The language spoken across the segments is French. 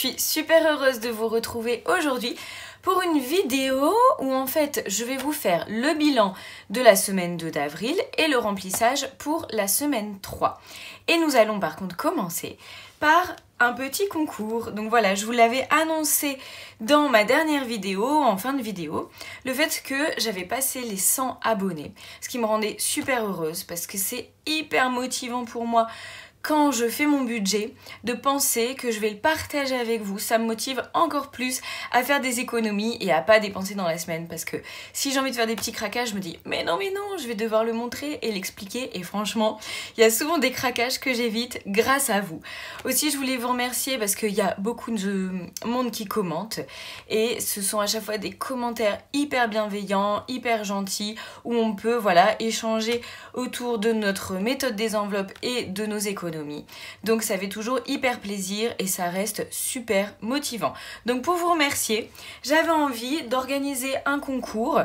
suis super heureuse de vous retrouver aujourd'hui pour une vidéo où en fait je vais vous faire le bilan de la semaine 2 d'avril et le remplissage pour la semaine 3. Et nous allons par contre commencer par un petit concours. Donc voilà, je vous l'avais annoncé dans ma dernière vidéo, en fin de vidéo, le fait que j'avais passé les 100 abonnés, ce qui me rendait super heureuse parce que c'est hyper motivant pour moi quand je fais mon budget, de penser que je vais le partager avec vous. Ça me motive encore plus à faire des économies et à pas dépenser dans la semaine. Parce que si j'ai envie de faire des petits craquages, je me dis mais non, je vais devoir le montrer et l'expliquer. Et franchement, il y a souvent des craquages que j'évite grâce à vous. Aussi, je voulais vous remercier parce qu'il y a beaucoup de monde qui commente. Et ce sont à chaque fois des commentaires hyper bienveillants, hyper gentils, où on peut voilà, échanger autour de notre méthode des enveloppes et de nos économies. Donc ça fait toujours hyper plaisir et ça reste super motivant. Donc pour vous remercier, j'avais envie d'organiser un concours,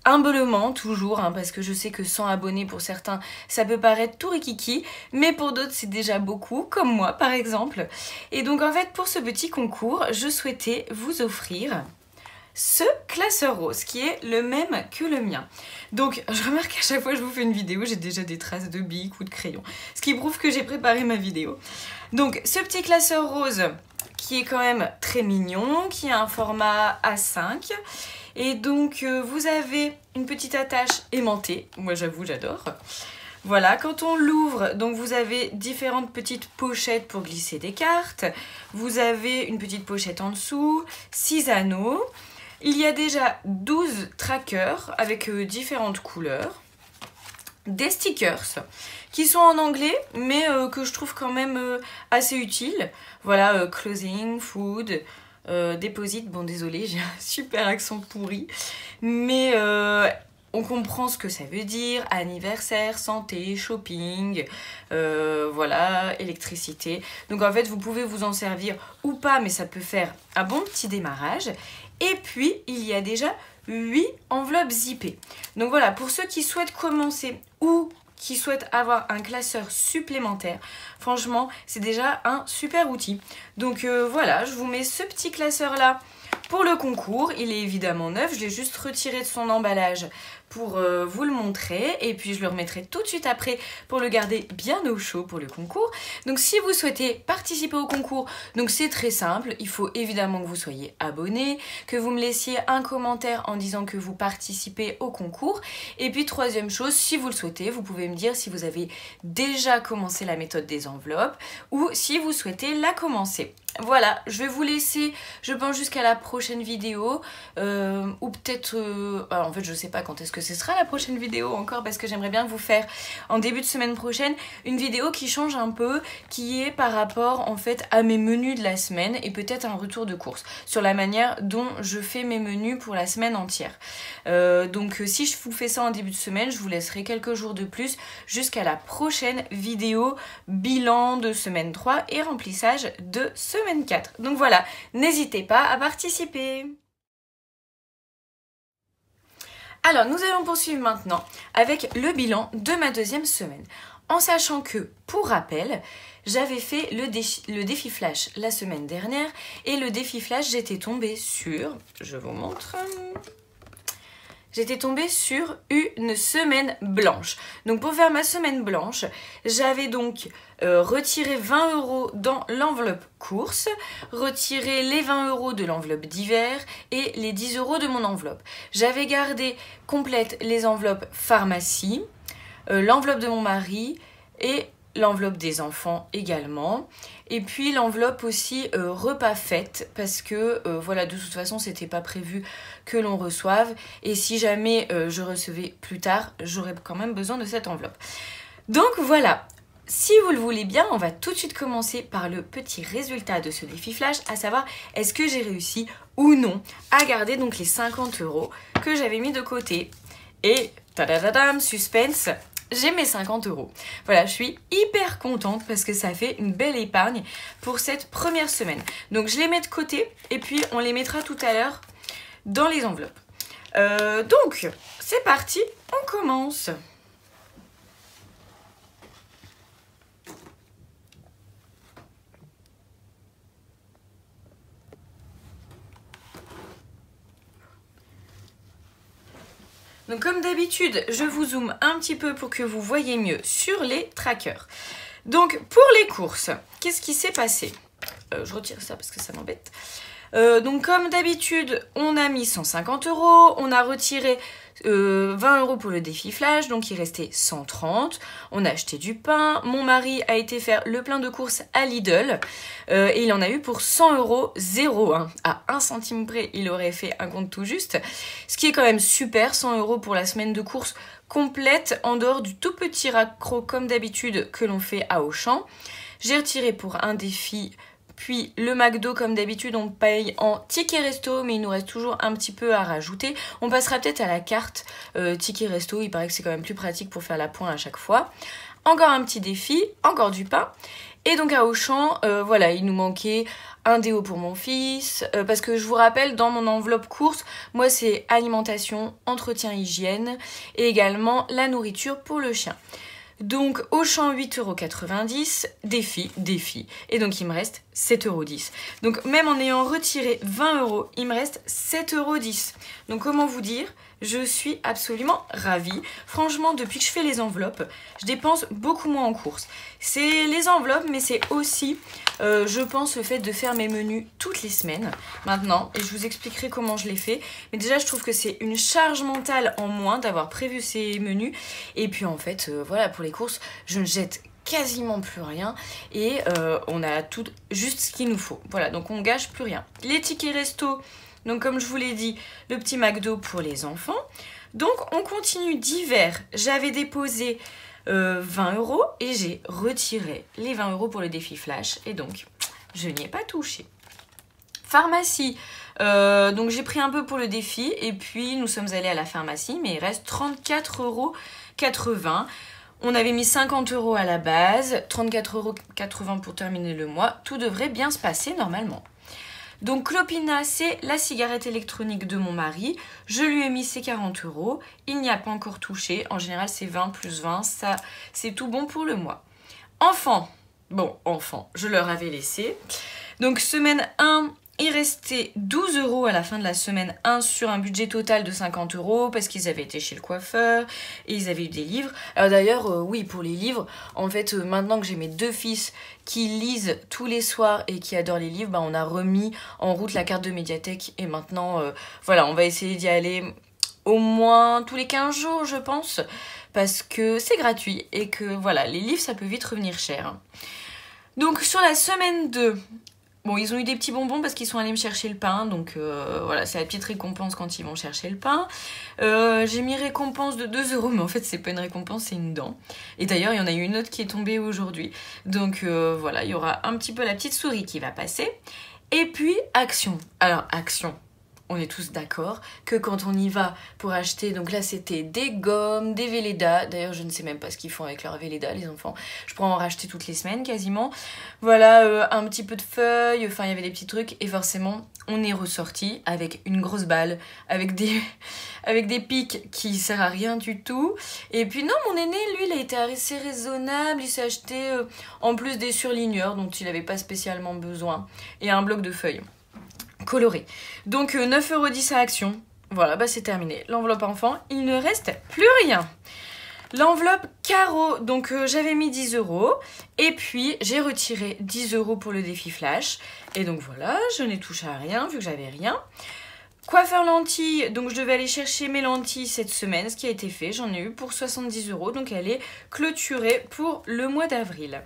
humblement toujours, parce que je sais que 100 abonnés pour certains, ça peut paraître tout rikiki, mais pour d'autres c'est déjà beaucoup, comme moi par exemple. Et donc en fait pour ce petit concours, je souhaitais vous offrir ce classeur rose qui est le même que le mien. Donc je remarque qu'à chaque fois que je vous fais une vidéo, j'ai déjà des traces de bic ou de crayon, ce qui prouve que j'ai préparé ma vidéo. Donc ce petit classeur rose qui est quand même très mignon, qui a un format A5 et donc vous avez une petite attache aimantée, moi j'avoue j'adore. Voilà, quand on l'ouvre, donc vous avez différentes petites pochettes pour glisser des cartes, vous avez une petite pochette en dessous, 6 anneaux. Il y a déjà 12 trackers avec différentes couleurs, des stickers qui sont en anglais mais que je trouve quand même assez utiles. Voilà, closing, food, deposit, bon désolé j'ai un super accent pourri, mais on comprend ce que ça veut dire, anniversaire, santé, shopping, voilà, électricité. Donc en fait vous pouvez vous en servir ou pas, mais ça peut faire un bon petit démarrage. Et puis, il y a déjà 8 enveloppes zippées. Donc voilà, pour ceux qui souhaitent commencer ou qui souhaitent avoir un classeur supplémentaire, franchement, c'est déjà un super outil. Donc voilà, je vous mets ce petit classeur-là pour le concours. Il est évidemment neuf, je l'ai juste retiré de son emballage pour vous le montrer. Et puis, je le remettrai tout de suite après pour le garder bien au chaud pour le concours. Donc, si vous souhaitez participer au concours, donc c'est très simple. Il faut évidemment que vous soyez abonné, que vous me laissiez un commentaire en disant que vous participez au concours. Et puis, troisième chose, si vous le souhaitez, vous pouvez me dire si vous avez déjà commencé la méthode des enveloppes ou si vous souhaitez la commencer. Voilà, je vais vous laisser, je pense, jusqu'à la prochaine vidéo, ou peut-être, en fait je sais pas quand est-ce que ce sera la prochaine vidéo encore, parce que j'aimerais bien vous faire en début de semaine prochaine une vidéo qui change un peu, qui est par rapport en fait à mes menus de la semaine et peut-être un retour de course sur la manière dont je fais mes menus pour la semaine entière. Donc si je vous fais ça en début de semaine, je vous laisserai quelques jours de plus jusqu'à la prochaine vidéo bilan de semaine 3 et remplissage de semaine 4. Donc voilà, n'hésitez pas à participer. Alors nous allons poursuivre maintenant avec le bilan de ma deuxième semaine. En sachant que, pour rappel, j'avais fait le défi flash la semaine dernière et le défi flash j'étais tombée sur, je vous montre, j'étais tombée sur une semaine blanche. Donc pour faire ma semaine blanche, j'avais donc retiré 20 € dans l'enveloppe course, retiré les 20 € de l'enveloppe d'hiver et les 10 € de mon enveloppe. J'avais gardé complète les enveloppes pharmacie, l'enveloppe de mon mari et l'enveloppe des enfants également, et puis l'enveloppe aussi repas fête, parce que voilà, de toute façon c'était pas prévu que l'on reçoive, et si jamais je recevais plus tard, j'aurais quand même besoin de cette enveloppe. Donc voilà, si vous le voulez bien, on va tout de suite commencer par le petit résultat de ce défi flash, à savoir est-ce que j'ai réussi ou non à garder donc les 50 € que j'avais mis de côté. Et tadadadam, suspense, j'ai mes 50 €. Voilà, je suis hyper contente parce que ça fait une belle épargne pour cette première semaine. Donc je les mets de côté et puis on les mettra tout à l'heure dans les enveloppes. Donc c'est parti, on commence. Donc comme d'habitude, je vous zoome un petit peu pour que vous voyez mieux sur les trackers. Donc pour les courses, qu'est-ce qui s'est passé? Je retire ça parce que ça m'embête. Donc comme d'habitude, on a mis 150 €, on a retiré 20 € pour le défi flash, donc il restait 130. On a acheté du pain, mon mari a été faire le plein de courses à Lidl et il en a eu pour 100 €, 0, hein. À 1 centime près, il aurait fait un compte tout juste, ce qui est quand même super, 100 € pour la semaine de courses complète en dehors du tout petit raccro comme d'habitude que l'on fait à Auchan. J'ai retiré pour un défi. Puis le McDo, comme d'habitude, on paye en ticket resto, mais il nous reste toujours un petit peu à rajouter. On passera peut-être à la carte ticket resto, il paraît que c'est quand même plus pratique pour faire la pointe à chaque fois. Encore un petit défi, encore du pain. Et donc à Auchan, voilà, il nous manquait un déo pour mon fils, parce que je vous rappelle, dans mon enveloppe course, moi c'est alimentation, entretien, hygiène, et également la nourriture pour le chien. Donc Auchan 8,90 €, défi, et donc il me reste 7,10 €. Donc même en ayant retiré 20 €, il me reste 7,10 €. Donc comment vous dire, je suis absolument ravie. Franchement, depuis que je fais les enveloppes, je dépense beaucoup moins en courses. C'est les enveloppes, mais c'est aussi, je pense, le fait de faire mes menus toutes les semaines maintenant. Et je vous expliquerai comment je les fais. Mais déjà, je trouve que c'est une charge mentale en moins d'avoir prévu ces menus. Et puis en fait, voilà, pour les courses, je ne jette quasiment plus rien et on a tout juste ce qu'il nous faut. Voilà, donc on gâche plus rien. Les tickets resto, donc comme je vous l'ai dit, le petit McDo pour les enfants. Donc on continue d'hiver. J'avais déposé 20 € et j'ai retiré les 20 € pour le défi flash et donc je n'y ai pas touché. Pharmacie, donc j'ai pris un peu pour le défi et puis nous sommes allés à la pharmacie, mais il reste 34,80 €. On avait mis 50 € à la base, 34,80 € pour terminer le mois. Tout devrait bien se passer normalement. Donc Clopina, c'est la cigarette électronique de mon mari. Je lui ai mis ses 40 €. Il n'y a pas encore touché. En général, c'est 20 plus 20. Ça, c'est tout bon pour le mois. Enfant. Bon, enfant, je leur avais laissé. Donc semaine 1, il restait 12 € à la fin de la semaine 1 sur un budget total de 50 € parce qu'ils avaient été chez le coiffeur et ils avaient eu des livres. Alors d'ailleurs, oui, pour les livres, en fait, maintenant que j'ai mes 2 fils qui lisent tous les soirs et qui adorent les livres, bah, on a remis en route la carte de médiathèque et maintenant, voilà, on va essayer d'y aller au moins tous les 15 jours, je pense, parce que c'est gratuit et que, voilà, les livres, ça peut vite revenir cher. Donc sur la semaine 2, bon, ils ont eu des petits bonbons parce qu'ils sont allés me chercher le pain. Donc voilà, c'est la petite récompense quand ils vont chercher le pain. J'ai mis récompense de 2 €, mais en fait, c'est pas une récompense, c'est une dent. Et d'ailleurs, il y en a eu une autre qui est tombée aujourd'hui. Donc voilà, il y aura un petit peu la petite souris qui va passer. Et puis, action. Alors, action. On est tous d'accord que quand on y va pour acheter, donc là c'était des gommes, des Velleda, d'ailleurs je ne sais même pas ce qu'ils font avec leurs Velleda les enfants, je pourrais en racheter toutes les semaines quasiment, voilà, un petit peu de feuilles, enfin il y avait des petits trucs et forcément on est ressorti avec une grosse balle, avec des pics qui sert à rien du tout. Et puis non, mon aîné lui il a été assez raisonnable, il s'est acheté en plus des surligneurs dont il n'avait pas spécialement besoin et un bloc de feuilles coloré. Donc 9,10 € à Action. Voilà, bah c'est terminé. L'enveloppe enfant, il ne reste plus rien. L'enveloppe Caro, donc j'avais mis 10 € et puis j'ai retiré 10 € pour le défi flash. Et donc voilà, je n'ai touché à rien vu que j'avais rien. Coiffeur lentilles, donc je devais aller chercher mes lentilles cette semaine, ce qui a été fait. J'en ai eu pour 70 €, donc elle est clôturée pour le mois d'avril.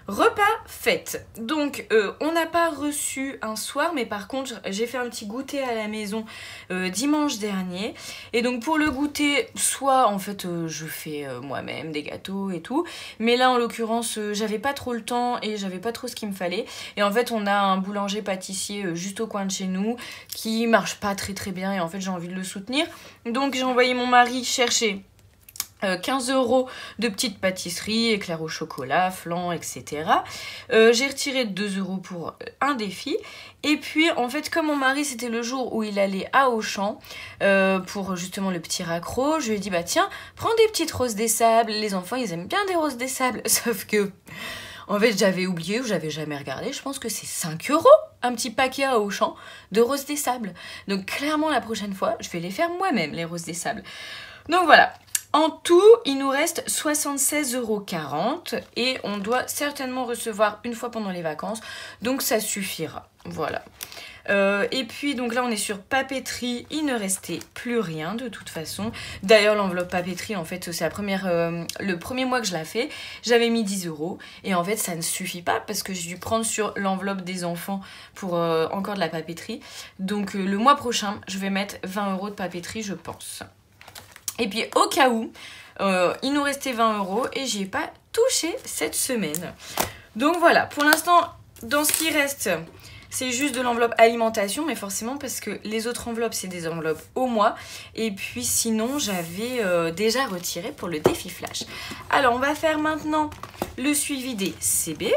Repas fête. Donc on n'a pas reçu un soir, mais par contre j'ai fait un petit goûter à la maison dimanche dernier. Et donc pour le goûter, soit en fait je fais moi-même des gâteaux et tout, mais là en l'occurrence j'avais pas trop le temps et j'avais pas trop ce qu'il me fallait. Et en fait on a un boulanger pâtissier juste au coin de chez nous qui marche pas très bien et en fait j'ai envie de le soutenir. Donc j'ai envoyé mon mari chercher 15 € de petites pâtisseries, éclairs au chocolat, flan, etc. J'ai retiré 2 € pour un défi. Et puis, en fait, comme mon mari, c'était le jour où il allait à Auchan pour justement le petit raccro, je lui ai dit, bah tiens, prends des petites roses des sables. Les enfants, ils aiment bien des roses des sables. Sauf que, en fait, j'avais oublié ou j'avais jamais regardé. Je pense que c'est 5 € un petit paquet à Auchan de roses des sables. Donc, clairement, la prochaine fois, je vais les faire moi-même, les roses des sables. Donc voilà. En tout, il nous reste 76,40 € et on doit certainement recevoir une fois pendant les vacances. Donc ça suffira. Voilà. Et puis donc là on est sur papeterie, il ne restait plus rien de toute façon. D'ailleurs l'enveloppe papeterie en fait c'est le premier mois que je l'ai fait, j'avais mis 10 € et en fait ça ne suffit pas parce que j'ai dû prendre sur l'enveloppe des enfants pour encore de la papeterie. Donc le mois prochain je vais mettre 20 € de papeterie je pense. Et puis au cas où, il nous restait 20 € et j'y ai pas touché cette semaine. Donc voilà, pour l'instant dans ce qui reste... C'est juste de l'enveloppe alimentation, mais forcément parce que les autres enveloppes, c'est des enveloppes au mois. Et puis sinon, j'avais déjà retiré pour le défi flash. Alors, on va faire maintenant le suivi des CB.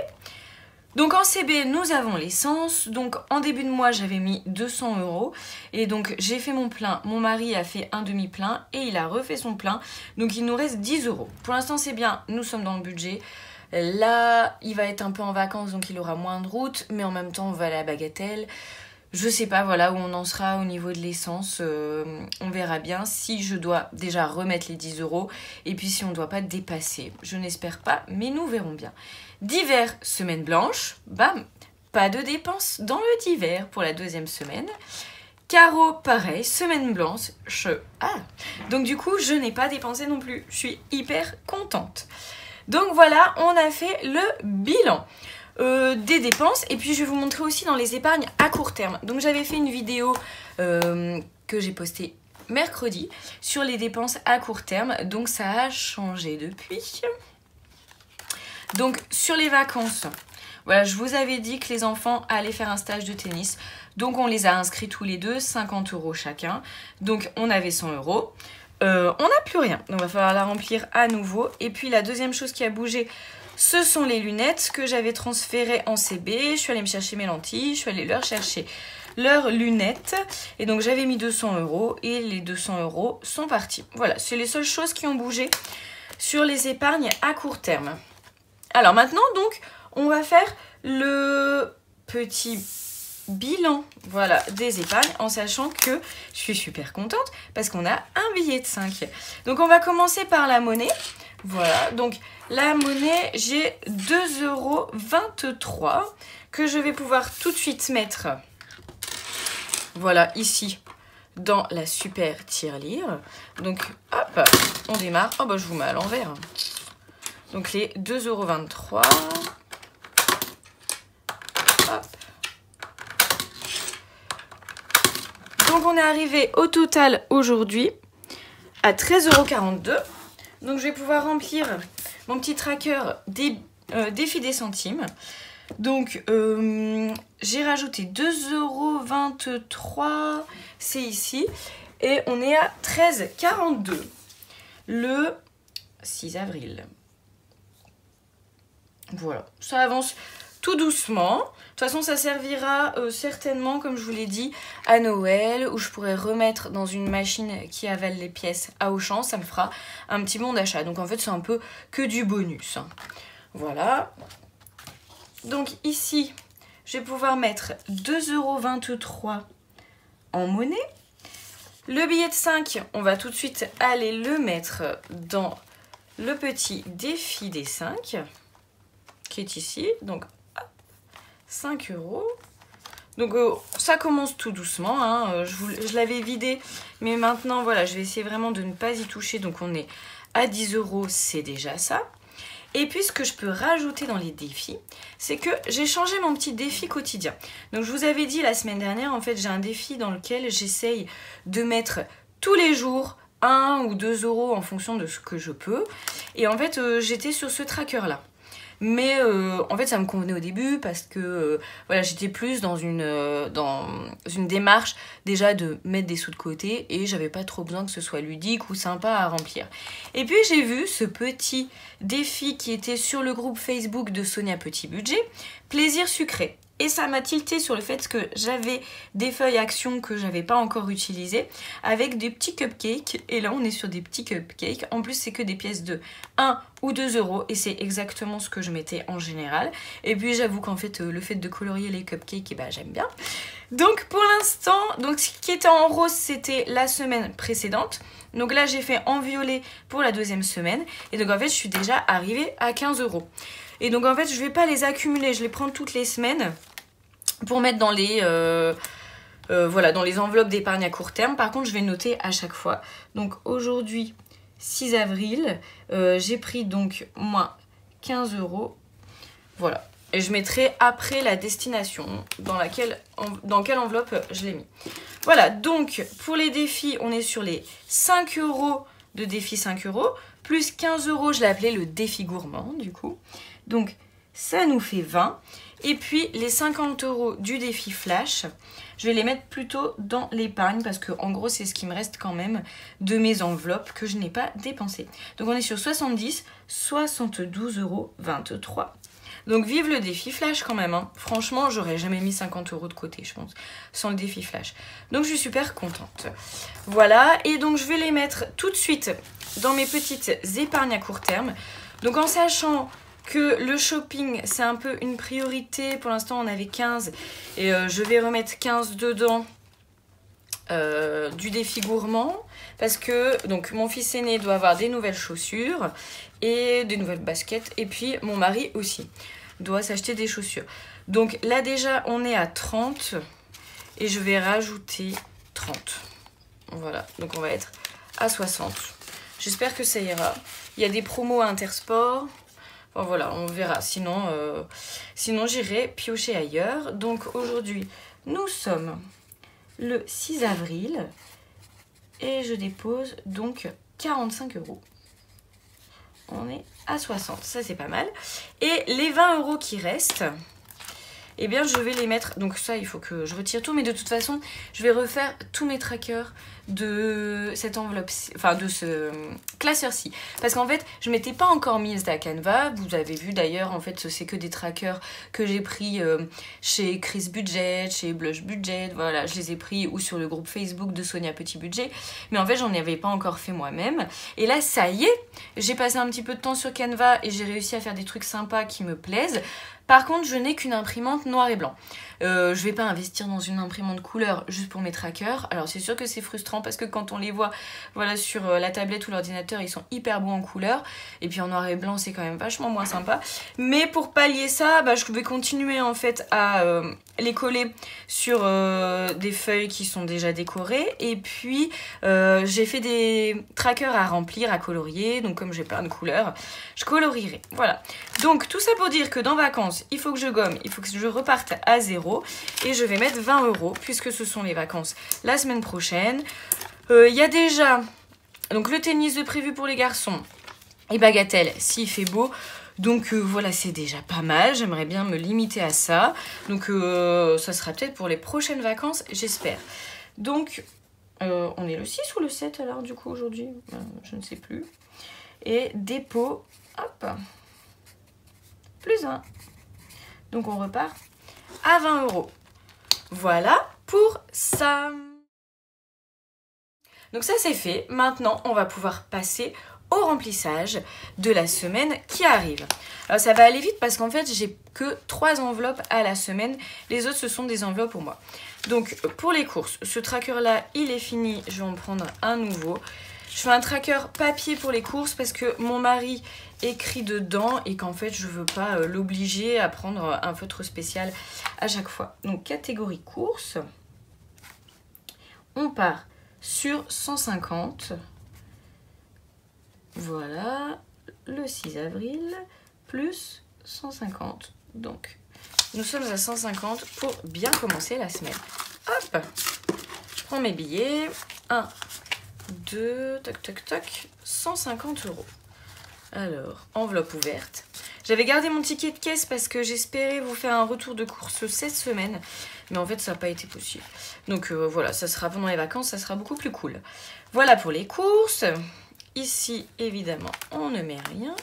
Donc en CB, nous avons l'essence. Donc en début de mois, j'avais mis 200 €. Et donc j'ai fait mon plein. Mon mari a fait un demi-plein et il a refait son plein. Donc il nous reste 10 €. Pour l'instant, c'est bien. Nous sommes dans le budget. Là, il va être un peu en vacances, donc il aura moins de route, mais en même temps, on va aller à Bagatelle. Je sais pas, voilà, où on en sera au niveau de l'essence. On verra bien si je dois déjà remettre les 10 € et puis si on ne doit pas dépasser. Je n'espère pas, mais nous verrons bien. D'hiver, semaine blanche, bam, pas de dépenses dans le d'hiver pour la deuxième semaine. Caro, pareil, semaine blanche. Donc du coup, je n'ai pas dépensé non plus. Je suis hyper contente. Donc voilà, on a fait le bilan des dépenses. Et puis je vais vous montrer aussi dans les épargnes à court terme. Donc j'avais fait une vidéo que j'ai postée mercredi sur les dépenses à court terme. Donc ça a changé depuis. Donc sur les vacances, voilà, je vous avais dit que les enfants allaient faire un stage de tennis. Donc on les a inscrits tous les deux, 50 € chacun. Donc on avait 100 €. On n'a plus rien, donc il va falloir la remplir à nouveau. Et puis la deuxième chose qui a bougé, ce sont les lunettes que j'avais transférées en CB. Je suis allée me chercher mes lentilles, je suis allée leur chercher leurs lunettes. Et donc j'avais mis 200 € et les 200 € sont partis. Voilà, c'est les seules choses qui ont bougé sur les épargnes à court terme. Alors maintenant, donc, on va faire le petit bilan, voilà, des épargnes, en sachant que je suis super contente parce qu'on a un billet de 5. Donc on va commencer par la monnaie. Voilà, donc la monnaie, j'ai 2,23 € que je vais pouvoir tout de suite mettre, voilà, ici, dans la super tirelire. Donc hop, on démarre. Oh bah je vous mets à l'envers. Donc les 2,23 €. Hop. Donc on est arrivé au total aujourd'hui à 13,42 €. Donc je vais pouvoir remplir mon petit tracker des défis des centimes. Donc j'ai rajouté 2,23 €, c'est ici. Et on est à 13,42 € le 6 avril. Voilà, ça avance tout doucement. De toute façon, ça servira certainement, comme je vous l'ai dit, à Noël, où je pourrais remettre dans une machine qui avale les pièces à Auchan. Ça me fera un petit bon d'achat. Donc en fait, c'est un peu que du bonus. Voilà. Donc ici, je vais pouvoir mettre 2,23 € en monnaie. Le billet de 5, on va tout de suite aller le mettre dans le petit défi des 5, qui est ici. Donc 5 €. Donc ça commence tout doucement, hein. Je l'avais vidé, mais maintenant voilà, je vais essayer vraiment de ne pas y toucher. Donc on est à 10 €, c'est déjà ça. Et puis ce que je peux rajouter dans les défis, c'est que j'ai changé mon petit défi quotidien. Donc je vous avais dit la semaine dernière, en fait j'ai un défi dans lequel j'essaye de mettre tous les jours 1 ou 2 € en fonction de ce que je peux. Et en fait j'étais sur ce tracker là. Mais en fait ça me convenait au début parce que voilà, j'étais plus dans une démarche déjà de mettre des sous de côté et j'avais pas trop besoin que ce soit ludique ou sympa à remplir. Et puis j'ai vu ce petit défi qui était sur le groupe Facebook de Sonia Petit Budget, plaisir sucré. Et ça m'a tilté sur le fait que j'avais des feuilles actions que j'avais pas encore utilisées avec des petits cupcakes. Et là, on est sur des petits cupcakes. En plus, c'est que des pièces de 1 ou 2 € et c'est exactement ce que je mettais en général. Et puis, j'avoue qu'en fait, le fait de colorier les cupcakes, eh ben, j'aime bien. Donc, pour l'instant, donc ce qui était en rose, c'était la semaine précédente. Donc là, j'ai fait en violet pour la deuxième semaine. Et donc en fait, je suis déjà arrivée à 15 €. Et donc en fait, je ne vais pas les accumuler, je les prends toutes les semaines pour mettre dans les... voilà, dans les enveloppes d'épargne à court terme. Par contre, je vais noter à chaque fois. Donc aujourd'hui, 6 avril, j'ai pris donc moins 15 €. Voilà. Et je mettrai après la destination dans quelle enveloppe je l'ai mis. Voilà, donc pour les défis, on est sur les 5 € de défi 5 €, plus 15 €, je l'ai appelé le défi gourmand du coup. Donc ça nous fait 20. Et puis les 50 € du défi flash, je vais les mettre plutôt dans l'épargne parce que en gros c'est ce qui me reste quand même de mes enveloppes que je n'ai pas dépensées. Donc on est sur 70, 72,23 €. Donc vive le défi flash quand même, hein. Franchement, j'aurais jamais mis 50 € de côté, je pense, sans le défi flash. Donc je suis super contente. Voilà, et donc je vais les mettre tout de suite dans mes petites épargnes à court terme. Donc en sachant que le shopping, c'est un peu une priorité. Pour l'instant, on avait 15 et je vais remettre 15 dedans du défi gourmand. Parce que donc mon fils aîné doit avoir des nouvelles chaussures et des nouvelles baskets. Et puis mon mari aussi doit s'acheter des chaussures. Donc là déjà on est à 30 et je vais rajouter 30. Voilà, donc on va être à 60. J'espère que ça ira. Il y a des promos à Intersport. Enfin, voilà, on verra. Sinon j'irai piocher ailleurs. Donc aujourd'hui, nous sommes le 6 avril. Et je dépose donc 45 €. On est à 60, ça c'est pas mal. Et les 20 € qui restent, eh bien je vais les mettre... Donc ça, il faut que je retire tout. Mais de toute façon, je vais refaire tous mes trackers de cette enveloppe, enfin de ce classeur-ci. Parce qu'en fait, je m'étais pas encore mise à Canva. Vous avez vu d'ailleurs, en fait, c'est que des trackers que j'ai pris chez Chris Budget, chez Blush Budget. Voilà, je les ai pris ou sur le groupe Facebook de Sonia Petit Budget. Mais en fait, j'en avais pas encore fait moi-même. Et là, ça y est, j'ai passé un petit peu de temps sur Canva et j'ai réussi à faire des trucs sympas qui me plaisent. Par contre, je n'ai qu'une imprimante noir et blanc. Je vais pas investir dans une imprimante couleur juste pour mes trackers. Alors c'est sûr que c'est frustrant parce que quand on les voit voilà, sur la tablette ou l'ordinateur, ils sont hyper beaux en couleur. Et puis en noir et blanc, c'est quand même vachement moins sympa. Mais pour pallier ça, bah, je vais continuer en fait à les coller sur des feuilles qui sont déjà décorées. Et puis j'ai fait des trackers à remplir, à colorier. Donc comme j'ai plein de couleurs, je colorierai. Voilà. Donc tout ça pour dire que dans vacances, il faut que je gomme, il faut que je reparte à 0. Et je vais mettre 20 € puisque ce sont les vacances la semaine prochaine. Il y a déjà donc le tennis de prévu pour les garçons et bagatelle s'il fait beau. Donc voilà, c'est déjà pas mal. J'aimerais bien me limiter à ça. Donc ça sera peut-être pour les prochaines vacances, j'espère. Donc on est le 6 ou le 7 alors du coup aujourd'hui, je ne sais plus. Et dépôt, hop, plus 1. Donc on repart à 20 €. Voilà pour ça. Donc ça c'est fait. Maintenant, on va pouvoir passer au remplissage de la semaine qui arrive. Alors ça va aller vite parce qu'en fait, j'ai que 3 enveloppes à la semaine. Les autres, ce sont des enveloppes pour moi. Donc pour les courses, ce tracker-là, il est fini. Je vais en prendre un nouveau. Je fais un tracker papier pour les courses parce que mon mari écrit dedans et qu'en fait je veux pas l'obliger à prendre un feutre spécial à chaque fois. Donc catégorie courses, on part sur 150. Voilà, le 6 avril plus 150. Donc nous sommes à 150 pour bien commencer la semaine. Hop, je prends mes billets. 1, 2, toc toc toc, 150 €. Alors, enveloppe ouverte. J'avais gardé mon ticket de caisse parce que j'espérais vous faire un retour de course cette semaine. Mais en fait, ça n'a pas été possible. Donc voilà, ça sera pendant les vacances, ça sera beaucoup plus cool. Voilà pour les courses. Ici, évidemment, on ne met rien.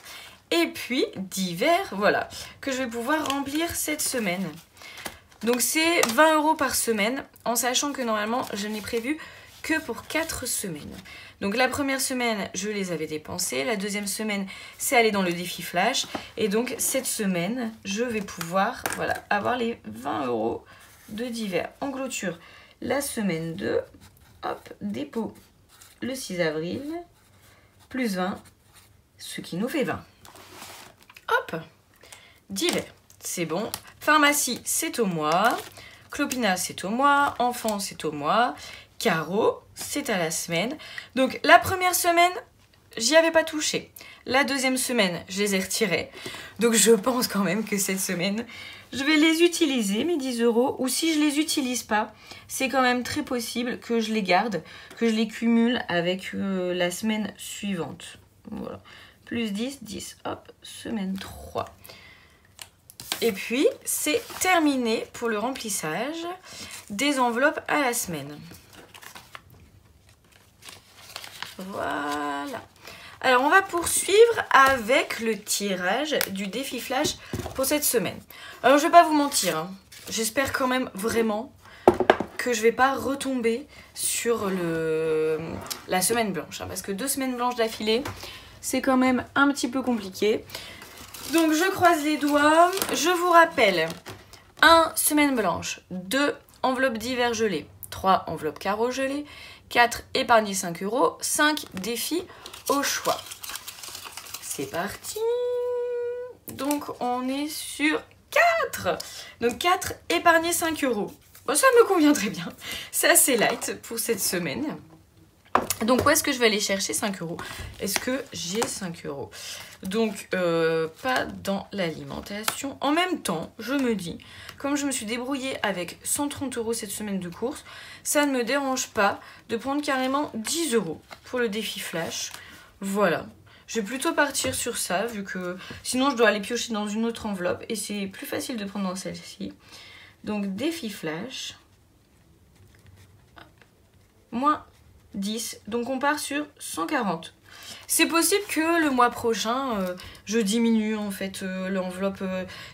Et puis, divers, voilà, que je vais pouvoir remplir cette semaine. Donc c'est 20 € par semaine, en sachant que normalement, je n'ai prévu que pour 4 semaines. Donc la première semaine, je les avais dépensés. La deuxième semaine, c'est aller dans le défi flash. Et donc cette semaine, je vais pouvoir voilà, avoir les 20 € de divers. En clôture, la semaine 2, hop, dépôt le 6 avril, plus 20, ce qui nous fait 20. Hop, divers, c'est bon. Pharmacie, c'est au mois. Clopina, c'est au mois. Enfant, c'est au mois. Carreau, c'est à la semaine. Donc la première semaine, j'y avais pas touché. La deuxième semaine, je les ai retirés. Donc je pense quand même que cette semaine, je vais les utiliser, mes 10 €. Ou si je les utilise pas, c'est quand même très possible que je les garde, que je les cumule avec la semaine suivante. Voilà. Plus 10, 10. Hop, semaine 3. Et puis, c'est terminé pour le remplissage des enveloppes à la semaine. Voilà. Alors, on va poursuivre avec le tirage du défi flash pour cette semaine. Alors, je vais pas vous mentir, hein. J'espère quand même vraiment que je vais pas retomber sur la semaine blanche, hein, parce que 2 semaines blanches d'affilée, c'est quand même un petit peu compliqué. Donc, je croise les doigts. Je vous rappelle, 1 semaine blanche, 2 enveloppes d'hiver gelées, 3 enveloppes carreaux gelées, 4 épargner 5 €, 5 défis au choix. C'est parti. Donc on est sur 4. Donc 4 épargner 5 €. Bon, ça me convient très bien. C'est assez light pour cette semaine. Donc où est-ce que je vais aller chercher 5 €? Est-ce que j'ai 5 €? Donc pas dans l'alimentation. En même temps, je me dis, comme je me suis débrouillée avec 130 € cette semaine de course, ça ne me dérange pas de prendre carrément 10 € pour le défi flash. Voilà. Je vais plutôt partir sur ça, vu que sinon je dois aller piocher dans une autre enveloppe et c'est plus facile de prendre dans celle-ci. Donc défi flash. Moins 10. Donc on part sur 140. C'est possible que le mois prochain, je diminue en fait l'enveloppe.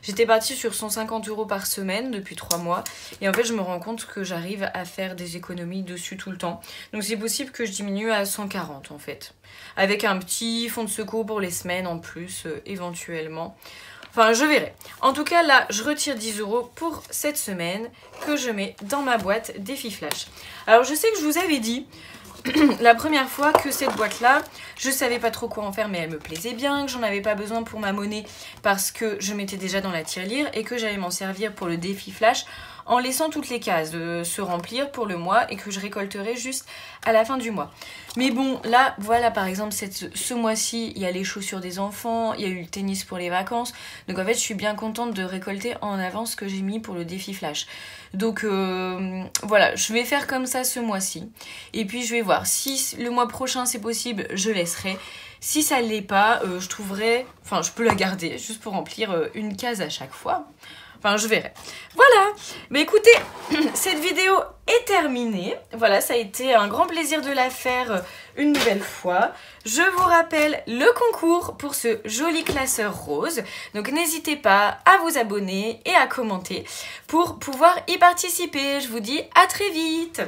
J'étais partie sur 150 € par semaine depuis 3 mois. Et en fait, je me rends compte que j'arrive à faire des économies dessus tout le temps. Donc c'est possible que je diminue à 140 en fait. Avec un petit fonds de secours pour les semaines en plus, éventuellement. Enfin, je verrai. En tout cas, là, je retire 10 € pour cette semaine que je mets dans ma boîte défi flash. Alors, je sais que je vous avais dit la première fois que cette boîte-là, je savais pas trop quoi en faire, mais elle me plaisait bien, que j'en avais pas besoin pour ma monnaie parce que je m'étais déjà dans la tirelire et que j'allais m'en servir pour le défi flash en laissant toutes les cases se remplir pour le mois et que je récolterai juste à la fin du mois. Mais bon, là, voilà, par exemple, ce mois-ci, il y a les chaussures des enfants, il y a eu le tennis pour les vacances. Donc en fait, je suis bien contente de récolter en avance ce que j'ai mis pour le défi flash. Donc voilà, je vais faire comme ça ce mois-ci. Et puis je vais voir si le mois prochain c'est possible, je laisserai. Si ça ne l'est pas, je trouverai, enfin je peux la garder juste pour remplir une case à chaque fois. Enfin, je verrai. Voilà. Mais écoutez, cette vidéo est terminée. Voilà, ça a été un grand plaisir de la faire une nouvelle fois. Je vous rappelle le concours pour ce joli classeur rose. Donc, n'hésitez pas à vous abonner et à commenter pour pouvoir y participer. Je vous dis à très vite.